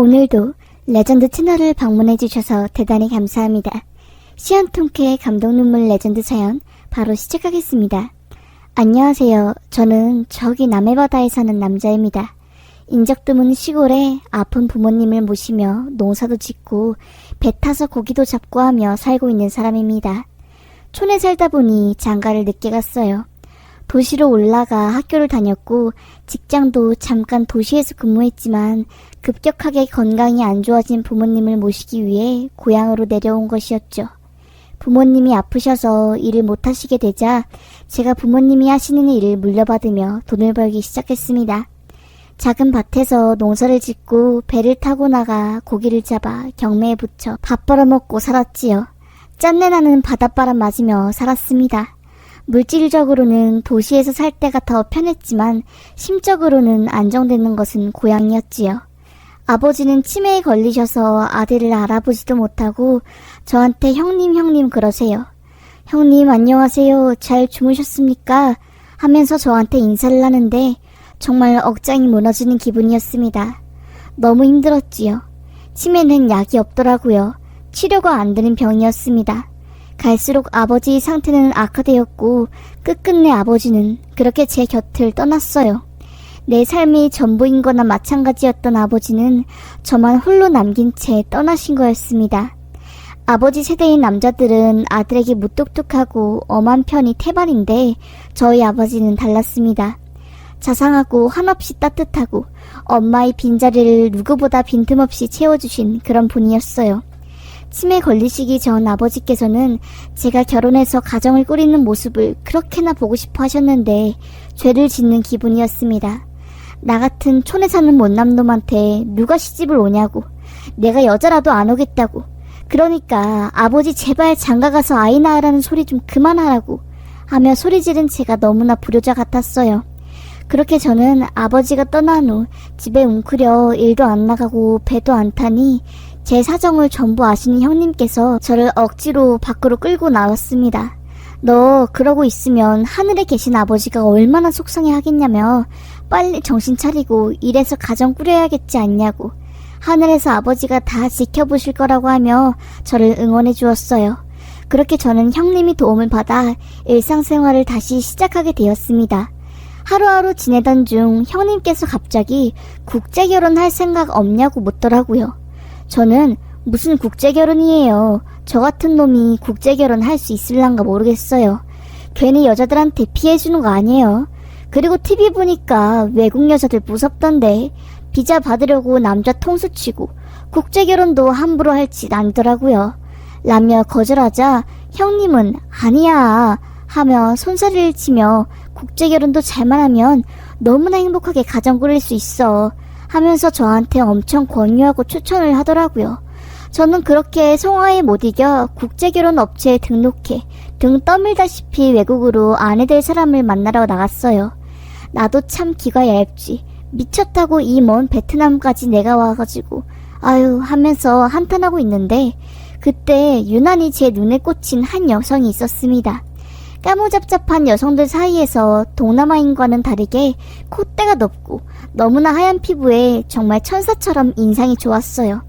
오늘도 레전드 채널을 방문해주셔서 대단히 감사합니다. 시원통쾌 감동 눈물 레전드 사연 바로 시작하겠습니다. 안녕하세요. 저는 저기 남해바다에 사는 남자입니다. 인적 드문 시골에 아픈 부모님을 모시며 농사도 짓고 배 타서 고기도 잡고 하며 살고 있는 사람입니다. 촌에 살다 보니 장가를 늦게 갔어요. 도시로 올라가 학교를 다녔고 직장도 잠깐 도시에서 근무했지만 급격하게 건강이 안 좋아진 부모님을 모시기 위해 고향으로 내려온 것이었죠. 부모님이 아프셔서 일을 못하시게 되자 제가 부모님이 하시는 일을 물려받으며 돈을 벌기 시작했습니다. 작은 밭에서 농사를 짓고 배를 타고 나가 고기를 잡아 경매에 붙여 밥 벌어먹고 살았지요. 짠내나는 바닷바람 맞으며 살았습니다. 물질적으로는 도시에서 살 때가 더 편했지만 심적으로는 안정되는 것은 고향이었지요. 아버지는 치매에 걸리셔서 아들을 알아보지도 못하고 저한테 형님 그러세요. 형님 안녕하세요. 잘 주무셨습니까? 하면서 저한테 인사를 하는데 정말 억장이 무너지는 기분이었습니다. 너무 힘들었지요. 치매는 약이 없더라고요. 치료가 안 되는 병이었습니다. 갈수록 아버지의 상태는 악화되었고 끝끝내 아버지는 그렇게 제 곁을 떠났어요. 내 삶이 전부인 거나 마찬가지였던 아버지는 저만 홀로 남긴 채 떠나신 거였습니다. 아버지 세대의 남자들은 아들에게 무뚝뚝하고 엄한 편이 태반인데 저희 아버지는 달랐습니다. 자상하고 한없이 따뜻하고 엄마의 빈자리를 누구보다 빈틈없이 채워주신 그런 분이었어요. 치매 걸리시기 전 아버지께서는 제가 결혼해서 가정을 꾸리는 모습을 그렇게나 보고 싶어 하셨는데 죄를 짓는 기분이었습니다. 나 같은 촌에 사는 못난 놈한테 누가 시집을 오냐고, 내가 여자라도 안 오겠다고, 그러니까 아버지 제발 장가가서 아이 낳으라는 소리 좀 그만하라고 하며 소리 지른 제가 너무나 불효자 같았어요. 그렇게 저는 아버지가 떠난 후 집에 웅크려 일도 안 나가고 배도 안 타니 제 사정을 전부 아시는 형님께서 저를 억지로 밖으로 끌고 나왔습니다. 너 그러고 있으면 하늘에 계신 아버지가 얼마나 속상해 하겠냐며 빨리 정신 차리고 일해서 가정 꾸려야겠지 않냐고, 하늘에서 아버지가 다 지켜보실 거라고 하며 저를 응원해 주었어요. 그렇게 저는 형님이 도움을 받아 일상생활을 다시 시작하게 되었습니다. 하루하루 지내던 중 형님께서 갑자기 국제결혼할 생각 없냐고 묻더라고요. 저는 무슨 국제결혼이에요. 저 같은 놈이 국제결혼 할 수 있을란가 모르겠어요. 괜히 여자들한테 피해주는 거 아니에요. 그리고 TV 보니까 외국 여자들 무섭던데 비자 받으려고 남자 통수 치고 국제결혼도 함부로 할 짓 아니더라고요. 라며 거절하자 형님은 아니야 하며 손사래를 치며 국제결혼도 잘만 하면 너무나 행복하게 가정 꾸릴 수 있어 하면서 저한테 엄청 권유하고 추천을 하더라고요. 저는 그렇게 성화에 못 이겨 국제결혼 업체에 등록해 등 떠밀다시피 외국으로 아내 될 사람을 만나러 나갔어요. 나도 참 기가 얇지. 미쳤다고 이 먼 베트남까지 내가 와가지고 아유 하면서 한탄하고 있는데 그때 유난히 제 눈에 꽂힌 한 여성이 있었습니다. 까무잡잡한 여성들 사이에서 동남아인과는 다르게 콧대가 높고 너무나 하얀 피부에 정말 천사처럼 인상이 좋았어요.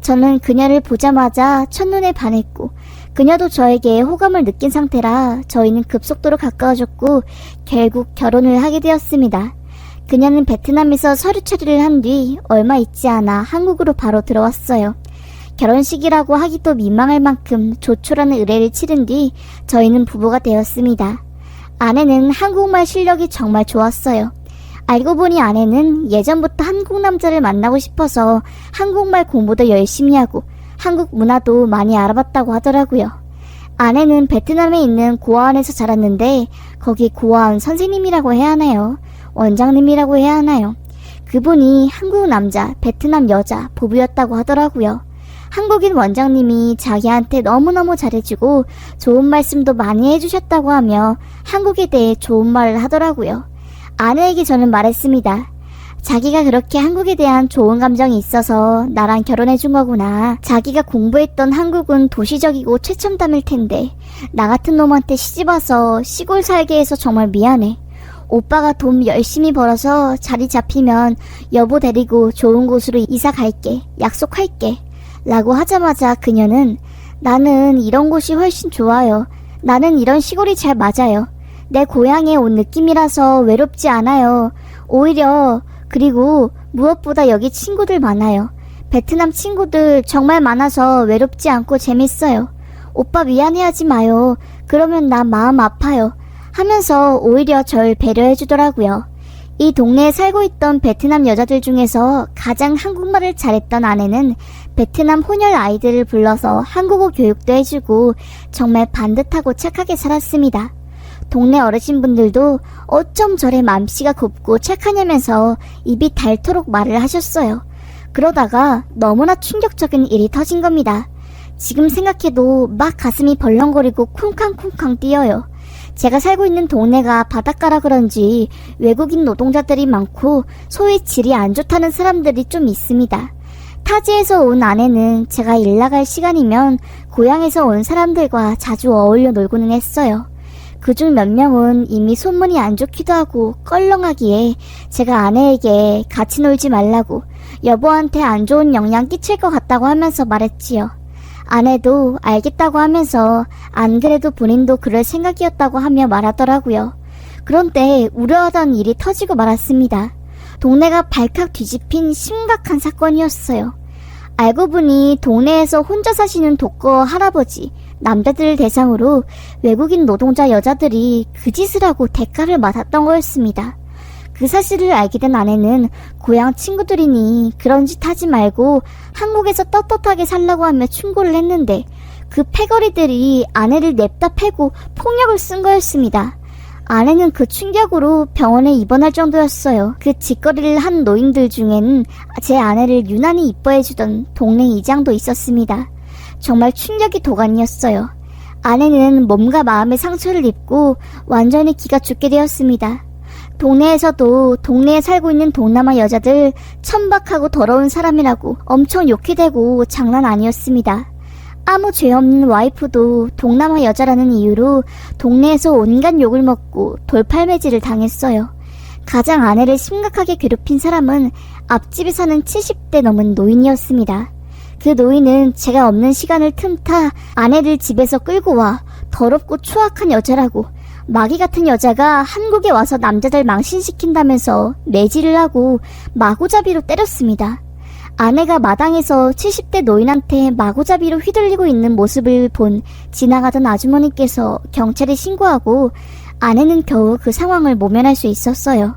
저는 그녀를 보자마자 첫눈에 반했고 그녀도 저에게 호감을 느낀 상태라 저희는 급속도로 가까워졌고 결국 결혼을 하게 되었습니다. 그녀는 베트남에서 서류 처리를 한 뒤 얼마 있지 않아 한국으로 바로 들어왔어요. 결혼식이라고 하기도 민망할 만큼 조촐한 의례를 치른 뒤 저희는 부부가 되었습니다. 아내는 한국말 실력이 정말 좋았어요. 알고 보니 아내는 예전부터 한국 남자를 만나고 싶어서 한국말 공부도 열심히 하고 한국 문화도 많이 알아봤다고 하더라고요. 아내는 베트남에 있는 고아원에서 자랐는데 거기 고아원 선생님이라고 해야 하나요? 원장님이라고 해야 하나요? 그분이 한국 남자, 베트남 여자 부부였다고 하더라고요. 한국인 원장님이 자기한테 너무너무 잘해주고 좋은 말씀도 많이 해주셨다고 하며 한국에 대해 좋은 말을 하더라고요. 아내에게 저는 말했습니다. 자기가 그렇게 한국에 대한 좋은 감정이 있어서 나랑 결혼해준 거구나. 자기가 공부했던 한국은 도시적이고 최첨단일 텐데 나 같은 놈한테 시집와서 시골 살게 해서 정말 미안해. 오빠가 돈 열심히 벌어서 자리 잡히면 여보 데리고 좋은 곳으로 이사 갈게. 약속할게. 라고 하자마자 그녀는 나는 이런 곳이 훨씬 좋아요. 나는 이런 시골이 잘 맞아요. 내 고향에 온 느낌이라서 외롭지 않아요. 오히려 그리고 무엇보다 여기 친구들 많아요. 베트남 친구들 정말 많아서 외롭지 않고 재밌어요. 오빠 미안해하지 마요. 그러면 나 마음 아파요. 하면서 오히려 절 배려해주더라고요. 이 동네에 살고 있던 베트남 여자들 중에서 가장 한국말을 잘했던 아내는 베트남 혼혈 아이들을 불러서 한국어 교육도 해주고 정말 반듯하고 착하게 살았습니다. 동네 어르신분들도 어쩜 저래 맘씨가 곱고 착하냐면서 입이 닳도록 말을 하셨어요. 그러다가 너무나 충격적인 일이 터진 겁니다. 지금 생각해도 막 가슴이 벌렁거리고 쿵쾅쿵쾅 뛰어요. 제가 살고 있는 동네가 바닷가라 그런지 외국인 노동자들이 많고 소위 질이 안 좋다는 사람들이 좀 있습니다. 타지에서 온 아내는 제가 일 나갈 시간이면 고향에서 온 사람들과 자주 어울려 놀고는 했어요. 그중 몇 명은 이미 소문이 안 좋기도 하고 껄렁하기에 제가 아내에게 같이 놀지 말라고 여보한테 안 좋은 영향 끼칠 것 같다고 하면서 말했지요. 아내도 알겠다고 하면서 안 그래도 본인도 그럴 생각이었다고 하며 말하더라고요. 그런데 우려하던 일이 터지고 말았습니다. 동네가 발칵 뒤집힌 심각한 사건이었어요. 알고 보니 동네에서 혼자 사시는 독거 할아버지, 남자들을 대상으로 외국인 노동자 여자들이 그 짓을 하고 대가를 받았던 거였습니다. 그 사실을 알게 된 아내는 고향 친구들이니 그런 짓 하지 말고 한국에서 떳떳하게 살라고 하며 충고를 했는데 그 패거리들이 아내를 냅다 패고 폭력을 쓴 거였습니다. 아내는 그 충격으로 병원에 입원할 정도였어요. 그 짓거리를 한 노인들 중에는 제 아내를 유난히 이뻐해주던 동네 이장도 있었습니다. 정말 충격이 도가니였어요. 아내는 몸과 마음의 상처를 입고 완전히 기가 죽게 되었습니다. 동네에서도 동네에 살고 있는 동남아 여자들 천박하고 더러운 사람이라고 엄청 욕해 대고 장난 아니었습니다. 아무 죄 없는 와이프도 동남아 여자라는 이유로 동네에서 온갖 욕을 먹고 돌팔매질을 당했어요. 가장 아내를 심각하게 괴롭힌 사람은 앞집에 사는 70대 넘은 노인이었습니다. 그 노인은 제가 없는 시간을 틈타 아내를 집에서 끌고 와 더럽고 추악한 여자라고 마귀 같은 여자가 한국에 와서 남자들 망신시킨다면서 매질을 하고 마구잡이로 때렸습니다. 아내가 마당에서 70대 노인한테 마구잡이로 휘둘리고 있는 모습을 본 지나가던 아주머니께서 경찰에 신고하고 아내는 겨우 그 상황을 모면할 수 있었어요.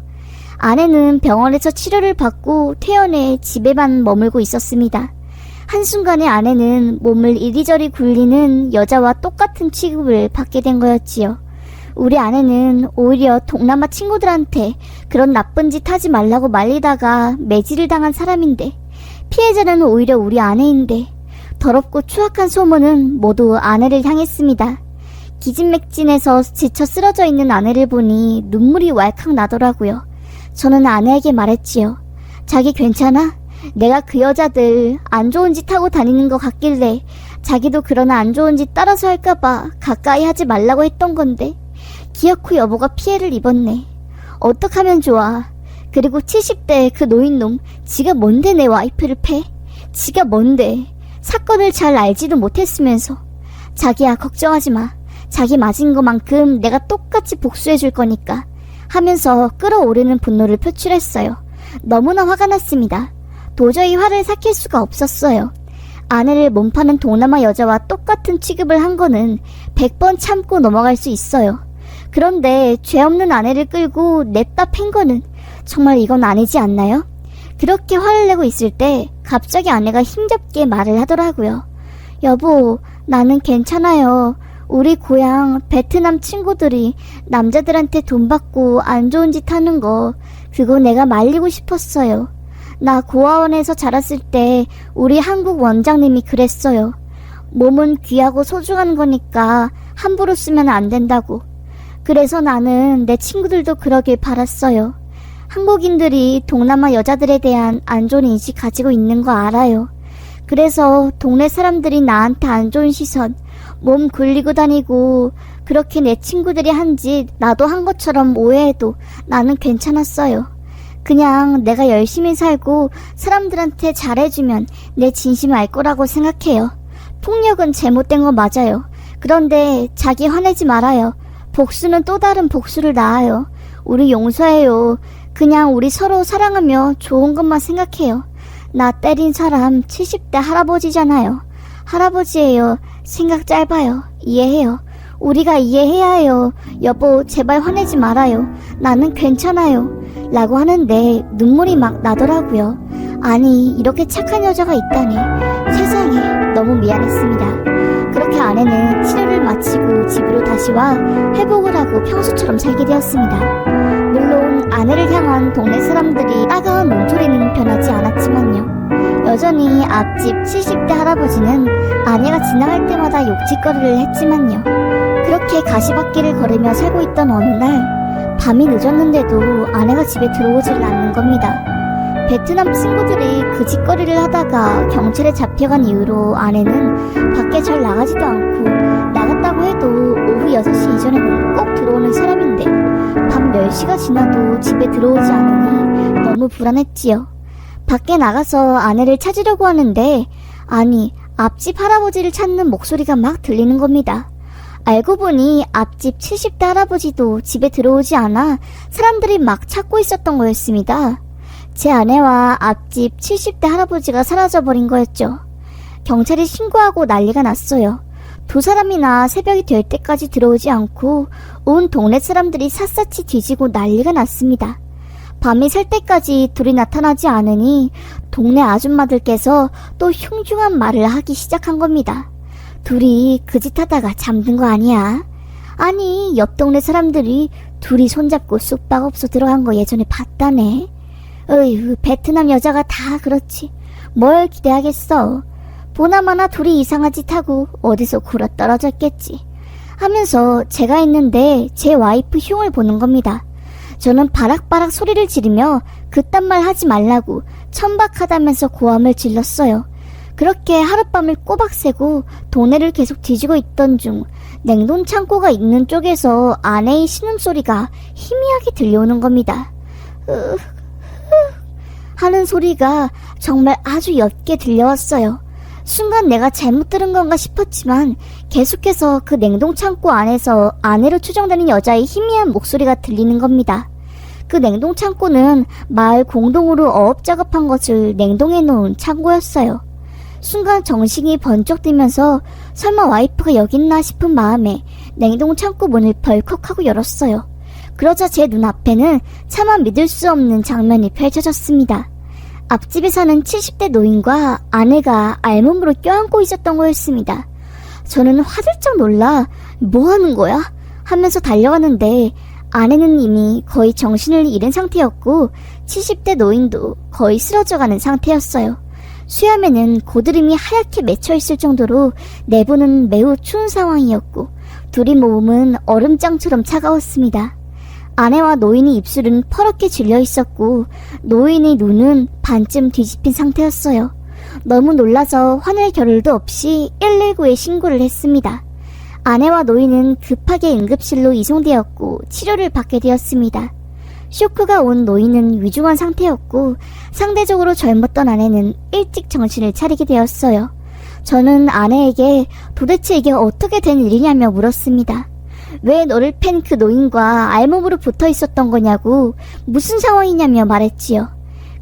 아내는 병원에서 치료를 받고 퇴원해 집에만 머물고 있었습니다. 한순간에 아내는 몸을 이리저리 굴리는 여자와 똑같은 취급을 받게 된 거였지요. 우리 아내는 오히려 동남아 친구들한테 그런 나쁜 짓 하지 말라고 말리다가 매질을 당한 사람인데 피해자는 오히려 우리 아내인데 더럽고 추악한 소문은 모두 아내를 향했습니다. 기진맥진해서 지쳐 쓰러져 있는 아내를 보니 눈물이 왈칵 나더라고요. 저는 아내에게 말했지요. 자기 괜찮아? 내가 그 여자들 안 좋은 짓 하고 다니는 것 같길래 자기도 그런 안 좋은 짓 따라서 할까봐 가까이 하지 말라고 했던 건데 기어코 여보가 피해를 입었네. 어떡하면 좋아. 그리고 70대 그 노인놈 지가 뭔데 내 와이프를 패? 지가 뭔데 사건을 잘 알지도 못했으면서. 자기야 걱정하지 마. 자기 맞은 것만큼 내가 똑같이 복수해줄 거니까 하면서 끓어오르는 분노를 표출했어요. 너무나 화가 났습니다. 도저히 화를 삭힐 수가 없었어요. 아내를 몸파는 동남아 여자와 똑같은 취급을 한 거는 100번 참고 넘어갈 수 있어요. 그런데 죄 없는 아내를 끌고 냅다 팬 거는 정말 이건 아니지 않나요? 그렇게 화를 내고 있을 때 갑자기 아내가 힘겹게 말을 하더라고요. 여보, 나는 괜찮아요. 우리 고향 베트남 친구들이 남자들한테 돈 받고 안 좋은 짓 하는 거 그거 내가 말리고 싶었어요. 나 고아원에서 자랐을 때 우리 한국 원장님이 그랬어요. 몸은 귀하고 소중한 거니까 함부로 쓰면 안 된다고. 그래서 나는 내 친구들도 그러길 바랐어요. 한국인들이 동남아 여자들에 대한 안 좋은 인식 가지고 있는 거 알아요. 그래서 동네 사람들이 나한테 안 좋은 시선, 몸 굴리고 다니고 그렇게 내 친구들이 한 짓 나도 한 것처럼 오해해도 나는 괜찮았어요. 그냥 내가 열심히 살고 사람들한테 잘해주면 내 진심을 알 거라고 생각해요. 폭력은 잘못된 거 맞아요. 그런데 자기 화내지 말아요. 복수는 또 다른 복수를 낳아요. 우리 용서해요. 그냥 우리 서로 사랑하며 좋은 것만 생각해요. 나 때린 사람 70대 할아버지잖아요. 할아버지예요. 생각 짧아요. 이해해요. 우리가 이해해야 해요. 여보, 제발 화내지 말아요. 나는 괜찮아요. 라고 하는데 눈물이 막 나더라고요. 아니, 이렇게 착한 여자가 있다니. 세상에, 너무 미안했습니다. 그렇게 아내는 치료를 마치고 집으로 다시 와 회복을 하고 평소처럼 살게 되었습니다. 물론 아내를 향한 동네 사람들이 따가운 몸소리는 변하지 않았지만요. 여전히 앞집 70대 할아버지는 아내가 지나갈 때마다 욕짓거리를 했지만요. 그렇게 가시밭길을 걸으며 살고 있던 어느 날 밤이 늦었는데도 아내가 집에 들어오질 않는 겁니다. 베트남 친구들이 그 짓거리를 하다가 경찰에 잡혀간 이후로 아내는 밖에 잘 나가지도 않고 나갔다고 해도 오후 6시 이전에는 꼭 들어오는 사람인데 밤 10시가 지나도 집에 들어오지 않으니 너무 불안했지요. 밖에 나가서 아내를 찾으려고 하는데 아니 앞집 할아버지를 찾는 목소리가 막 들리는 겁니다. 알고 보니 앞집 70대 할아버지도 집에 들어오지 않아 사람들이 막 찾고 있었던 거였습니다. 제 아내와 앞집 70대 할아버지가 사라져버린 거였죠. 경찰이 신고하고 난리가 났어요. 두 사람이나 새벽이 될 때까지 들어오지 않고 온 동네 사람들이 샅샅이 뒤지고 난리가 났습니다. 밤이 셀 때까지 둘이 나타나지 않으니 동네 아줌마들께서 또 흉흉한 말을 하기 시작한 겁니다. 둘이 그 짓 하다가 잠든 거 아니야? 아니, 옆 동네 사람들이 둘이 손잡고 쑥박없어 들어간 거 예전에 봤다네. 어휴, 베트남 여자가 다 그렇지. 뭘 기대하겠어. 보나마나 둘이 이상한 짓 하고 어디서 굴어떨어졌겠지. 하면서 제가 있는데 제 와이프 흉을 보는 겁니다. 저는 바락바락 소리를 지르며 그딴 말 하지 말라고 천박하다면서 고함을 질렀어요. 그렇게 하룻밤을 꼬박 새고 동네를 계속 뒤지고 있던 중 냉동창고가 있는 쪽에서 아내의 신음소리가 희미하게 들려오는 겁니다. 하는 소리가 정말 아주 옅게 들려왔어요. 순간 내가 잘못 들은 건가 싶었지만 계속해서 그 냉동창고 안에서 아내로 추정되는 여자의 희미한 목소리가 들리는 겁니다. 그 냉동창고는 마을 공동으로 어업 작업한 것을 냉동해 놓은 창고였어요. 순간 정신이 번쩍 들면서 설마 와이프가 여기 있나 싶은 마음에 냉동창고 문을 벌컥하고 열었어요. 그러자 제 눈앞에는 차마 믿을 수 없는 장면이 펼쳐졌습니다. 앞집에 사는 70대 노인과 아내가 알몸으로 껴안고 있었던 거였습니다. 저는 화들짝 놀라 뭐 하는 거야? 하면서 달려가는데 아내는 이미 거의 정신을 잃은 상태였고 70대 노인도 거의 쓰러져가는 상태였어요. 수염에는 고드름이 하얗게 맺혀있을 정도로 내부는 매우 추운 상황이었고 둘이 몸은 얼음장처럼 차가웠습니다. 아내와 노인의 입술은 퍼렇게 질려 있었고 노인의 눈은 반쯤 뒤집힌 상태였어요. 너무 놀라서 화낼 겨를도 없이 119에 신고를 했습니다. 아내와 노인은 급하게 응급실로 이송되었고 치료를 받게 되었습니다. 쇼크가 온 노인은 위중한 상태였고 상대적으로 젊었던 아내는 일찍 정신을 차리게 되었어요. 저는 아내에게 도대체 이게 어떻게 된 일이냐며 물었습니다. 왜 너를 팬 그 노인과 알몸으로 붙어 있었던 거냐고 무슨 상황이냐며 말했지요.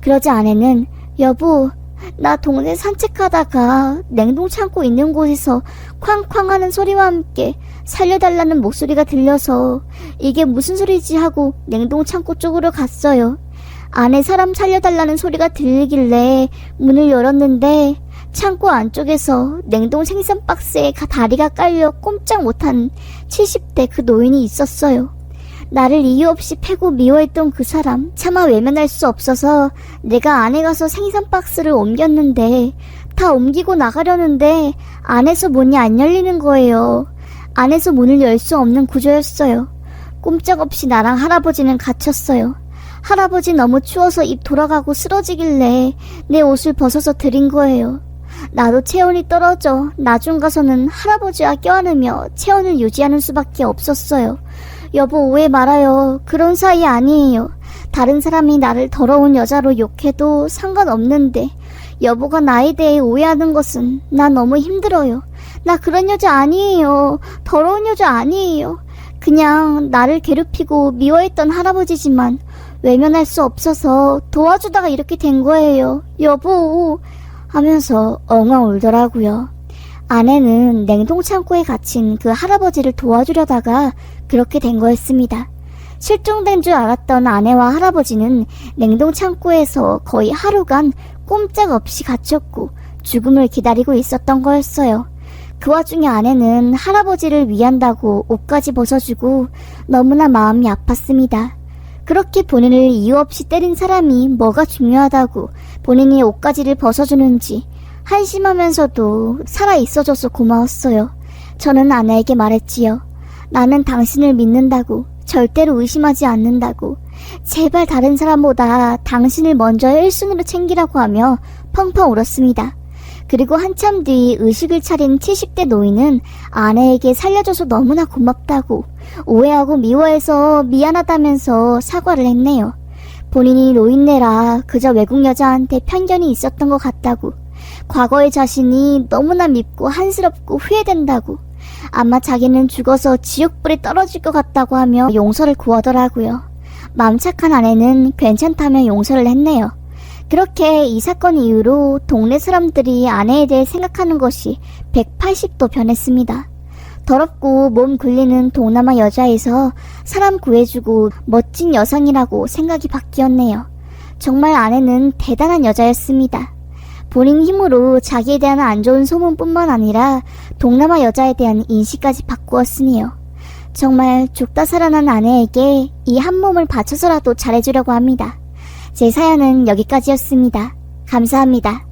그러자 아내는 여보, 나 동네 산책하다가 냉동창고 있는 곳에서 쾅쾅 하는 소리와 함께 살려달라는 목소리가 들려서 이게 무슨 소리지 하고 냉동창고 쪽으로 갔어요. 안에 사람 살려달라는 소리가 들리길래 문을 열었는데 창고 안쪽에서 냉동 생선 박스에 다리가 깔려 꼼짝 못한 70대 그 노인이 있었어요. 나를 이유 없이 패고 미워했던 그 사람 차마 외면할 수 없어서 내가 안에 가서 생선 박스를 옮겼는데 다 옮기고 나가려는데 안에서 문이 안 열리는 거예요. 안에서 문을 열 수 없는 구조였어요. 꼼짝없이 나랑 할아버지는 갇혔어요. 할아버지 너무 추워서 입 돌아가고 쓰러지길래 내 옷을 벗어서 드린 거예요. 나도 체온이 떨어져 나중 가서는 할아버지와 껴안으며 체온을 유지하는 수밖에 없었어요. 여보, 오해 말아요. 그런 사이 아니에요. 다른 사람이 나를 더러운 여자로 욕해도 상관없는데 여보가 나에 대해 오해하는 것은 나 너무 힘들어요. 나 그런 여자 아니에요. 더러운 여자 아니에요. 그냥 나를 괴롭히고 미워했던 할아버지지만 외면할 수 없어서 도와주다가 이렇게 된 거예요. 여보 하면서 엉엉 울더라고요. 아내는 냉동창고에 갇힌 그 할아버지를 도와주려다가 그렇게 된 거였습니다. 실종된 줄 알았던 아내와 할아버지는 냉동창고에서 거의 하루간 꼼짝없이 갇혔고 죽음을 기다리고 있었던 거였어요. 그 와중에 아내는 할아버지를 위한다고 옷까지 벗어주고 너무나 마음이 아팠습니다. 그렇게 본인을 이유 없이 때린 사람이 뭐가 중요하다고 본인이 옷가지를 벗어주는지 한심하면서도 살아있어줘서 고마웠어요. 저는 아내에게 말했지요. 나는 당신을 믿는다고, 절대로 의심하지 않는다고, 제발 다른 사람보다 당신을 먼저 1순위로 챙기라고 하며 펑펑 울었습니다. 그리고 한참 뒤 의식을 차린 70대 노인은 아내에게 살려줘서 너무나 고맙다고, 오해하고 미워해서 미안하다면서 사과를 했네요. 본인이 노인네라 그저 외국 여자한테 편견이 있었던 것 같다고, 과거의 자신이 너무나 밉고 한스럽고 후회된다고, 아마 자기는 죽어서 지옥불에 떨어질 것 같다고 하며 용서를 구하더라고요. 마음 착한 아내는 괜찮다며 용서를 했네요. 그렇게 이 사건 이후로 동네 사람들이 아내에 대해 생각하는 것이 180도 변했습니다. 더럽고 몸 굴리는 동남아 여자에서 사람 구해주고 멋진 여성이라고 생각이 바뀌었네요. 정말 아내는 대단한 여자였습니다. 본인 힘으로 자기에 대한 안 좋은 소문뿐만 아니라 동남아 여자에 대한 인식까지 바꾸었으니요. 정말 죽다 살아난 아내에게 이 한 몸을 바쳐서라도 잘해주려고 합니다. 제 사연은 여기까지였습니다. 감사합니다.